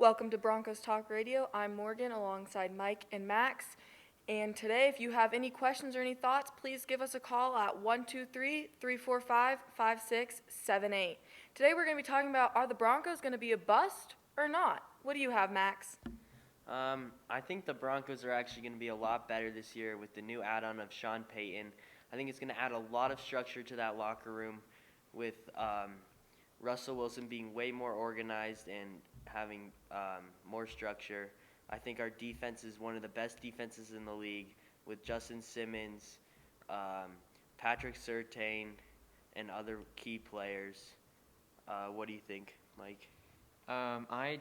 Welcome to Broncos Talk Radio. I'm Morgan alongside Mike and Max. And today, if you have any questions or any thoughts, please give us a call at 123-345-5678. Today, we're going to be talking about, are the Broncos going to be a bust or not? What do you have, Max? I think the Broncos are actually going to be a lot better this year with the new add-on of Sean Payton. I think it's going to add a lot of structure to that locker room with Russell Wilson being way more organized and having more structure. I think our defense is one of the best defenses in the league with Justin Simmons, Patrick Surtain, and other key players. What do you think, Mike? I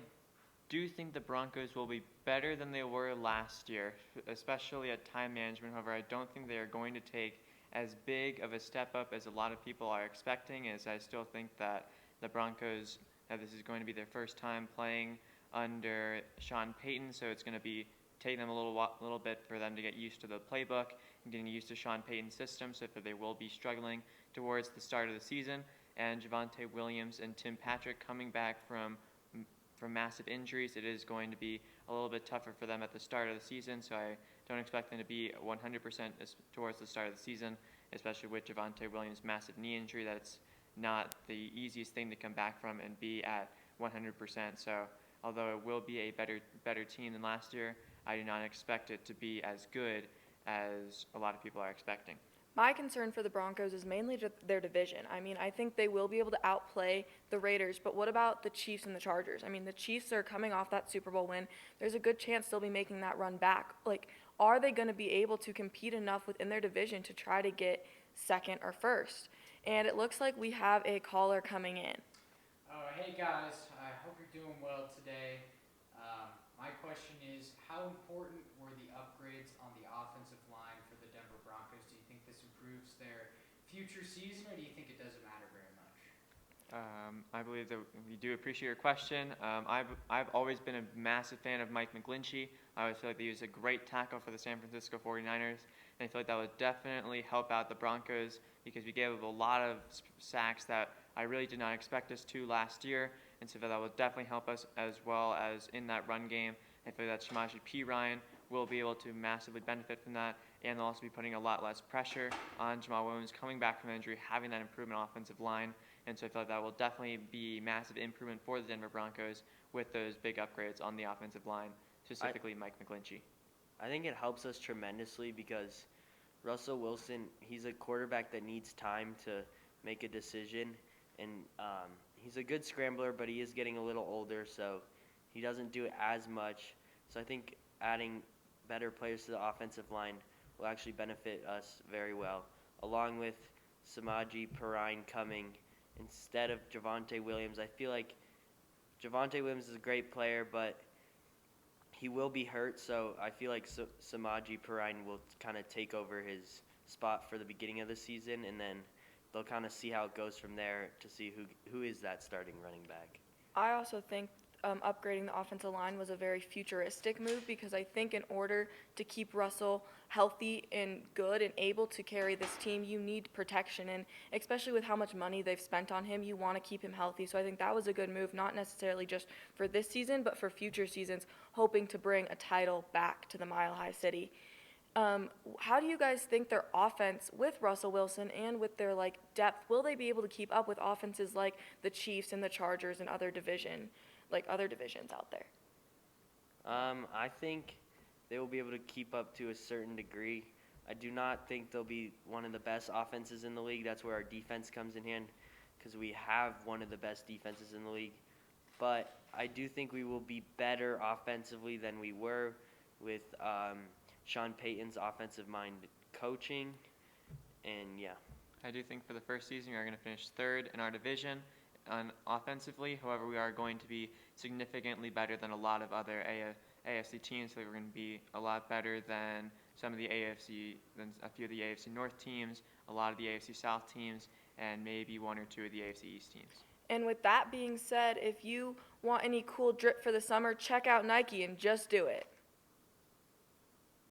do think the Broncos will be better than they were last year, especially at time management. However, I don't think they are going to take as big of a step up as a lot of people are expecting, as I still think that the Broncos, this is going to be their first time playing under Sean Payton, so it's going to be taking them a little bit for them to get used to the playbook and getting used to Sean Payton's system, so they will be struggling towards the start of the season. And Javonte Williams and Tim Patrick coming back from massive injuries, it is going to be a little bit tougher for them at the start of the season, so I don't expect them to be 100% towards the start of the season, especially with Javonte Williams' massive knee injury. That's not the easiest thing to come back from and be at 100%. So although it will be a better team than last year, I do not expect it to be as good as a lot of people are expecting. My concern for the Broncos is mainly their division. I think they will be able to outplay the Raiders, but what about the Chiefs and the Chargers? The Chiefs are coming off that Super Bowl win. There's a good chance they'll be making that run back. Are they going to be able to compete enough within their division to try to get second or first? And it looks like we have a caller coming in. Hey guys, I hope you're doing well today. My question is, how important were the upgrades on the offensive line for the Denver Broncos? Do you think this improves their future season, or do you think it doesn't matter very much? I believe that we do appreciate your question. I've always been a massive fan of Mike McGlinchey. I always feel like he was a great tackle for the San Francisco 49ers, and I feel like that would definitely help out the Broncos because we gave up a lot of sacks that I really did not expect us to last year, and so that will definitely help us as well as in that run game. I feel that Samaje Perine will be able to massively benefit from that, and they'll also be putting a lot less pressure on Jamal Williams coming back from injury, having that improvement offensive line. And so I feel like that will definitely be massive improvement for the Denver Broncos with those big upgrades on the offensive line, specifically Mike McGlinchey. I think it helps us tremendously because Russell Wilson, he's a quarterback that needs time to make a decision, and he's a good scrambler, but he is getting a little older, so he doesn't do it as much. So I think adding better players to the offensive line will actually benefit us very well, along with Samaje Perine coming instead of Javonte Williams. I feel like Javonte Williams is a great player, but he will be hurt, so I feel like Samaje Perine will kind of take over his spot for the beginning of the season, and then they'll kind of see how it goes from there to see who is that starting running back. I also think upgrading the offensive line was a very futuristic move because I think in order to keep Russell healthy and good and able to carry this team, you need protection. And especially with how much money they've spent on him, you want to keep him healthy. So I think that was a good move, not necessarily just for this season, but for future seasons, hoping to bring a title back to the Mile High City. How do you guys think their offense with Russell Wilson and with their depth, will they be able to keep up with offenses like the Chiefs and the Chargers and other divisions out there? I think they will be able to keep up to a certain degree. I do not think they'll be one of the best offenses in the league. That's where our defense comes in hand because we have one of the best defenses in the league. But I do think we will be better offensively than we were with Sean Payton's offensive mind coaching, and yeah. I do think for the first season we are going to finish third in our division offensively. However, we are going to be significantly better than a lot of other AFC teams. So we're going to be a lot better than a few of the AFC North teams, a lot of the AFC South teams, and maybe one or two of the AFC East teams. And with that being said, if you want any cool drip for the summer, check out Nike and just do it.